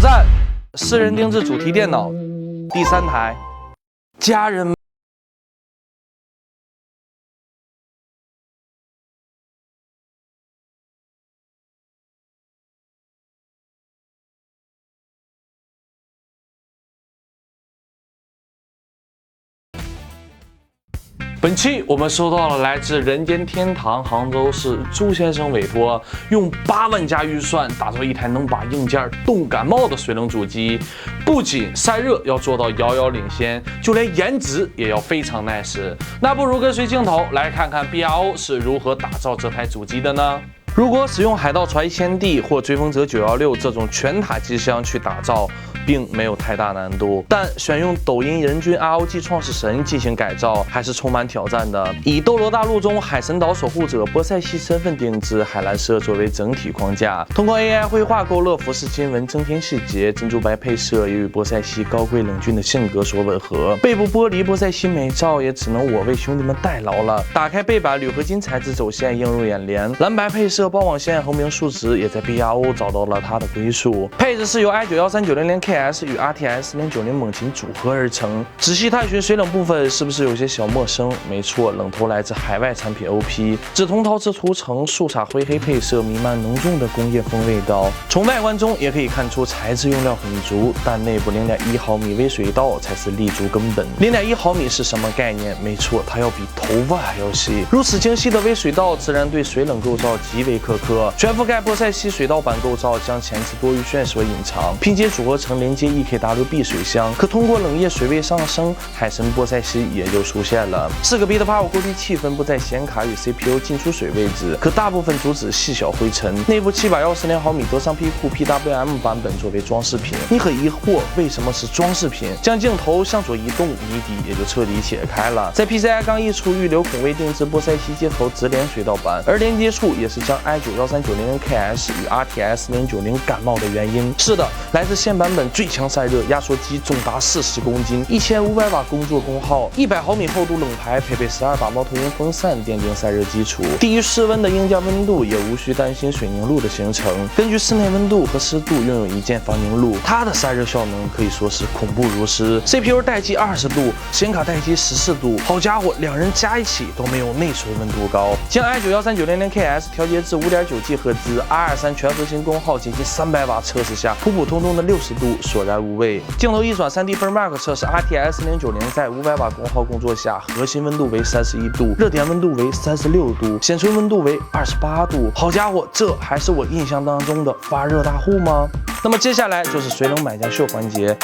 战私人定制主题电脑第3台，家人们。 本期我们收到了来自人间天堂杭州市朱先生委托，用8万加预算打造一台能把硬件冻感冒的水冷主机，不仅散热要做到遥遥领先，就连颜值也要非常 nice。那不如跟随镜头来看看 BRO 是如何打造这台主机的呢？ 如果使用海盗船1000D 或追风者916这种全塔机箱去打造，并没有太大难度，但选用抖音人均 ROG 创世神进行改造，还是充满挑战的。以斗罗大陆中海神岛守护者波塞西身份定制海蓝色作为整体框架，通过 AI 绘画勾勒服饰经文，增添细节。珍珠白配色也与波塞西高贵冷峻的性格所吻合。背部玻璃波塞西美照也只能我为兄弟们代劳了。打开背板，铝合金材质走线映入眼帘，蓝白配色。 包网线横屏数值也在 BRO 找到了它的归宿。配置是由 i91390KS 与 RTX 4090猛禽组合而成。仔细探寻水冷部分，是不是有些小陌生？没错，冷头来自海外产品 OP， 紫铜陶瓷涂层，素茶灰黑配色，弥漫浓重的工业风味道。从外观中也可以看出材质用料很足，但内部0.1毫米微水道才是立足根本。0.1毫米是什么概念？没错，它要比头发还要细。如此精细的微水道，自然对水冷构造极为苛刻，全覆盖波塞西水道板构造，将前置多余旋所隐藏，拼接组合成连接 EKWB 水箱，可通过冷液水位上升，海神波塞西也就出现了。4个 BitPower 过滤器分布在显卡与 CPU 进出水位置，可大部分阻止细小灰尘。内部710毫米德尚批库 PWM 版本作为装饰品。你很疑惑为什么是装饰品？将镜头向左移动，谜底也就彻底解开了。在 PCI 钢一处预留孔位定制波塞西接头直连水道板，而连接处也是将 i91390KS 与 RTX 4090感冒的原因。是的，来自现版本最强散热，压缩机重达40公斤，1500瓦工作功耗，100毫米厚度冷排，配备12把猫头鹰风扇奠定散热基础。低于室温的硬件温度也无需担心水凝露的形成。根据室内温度和湿度，拥有一键防凝露，它的散热效能可以说是恐怖如斯。CPU 待机20度，显卡待机14度，好家伙，两人加一起都没有内存温度高。将 i91390KS 调节至5.9G 赫兹，R23全核心功耗接近300瓦测试下，普普通通的60度索然无味。镜头一转 3D Benchmark 测试 RTX 4090在500瓦功耗工作下，核心温度为31度，热点温度为36度，显存温度为28度。好家伙，这还是我印象当中的发热大户吗？那么接下来就是水冷买家秀环节。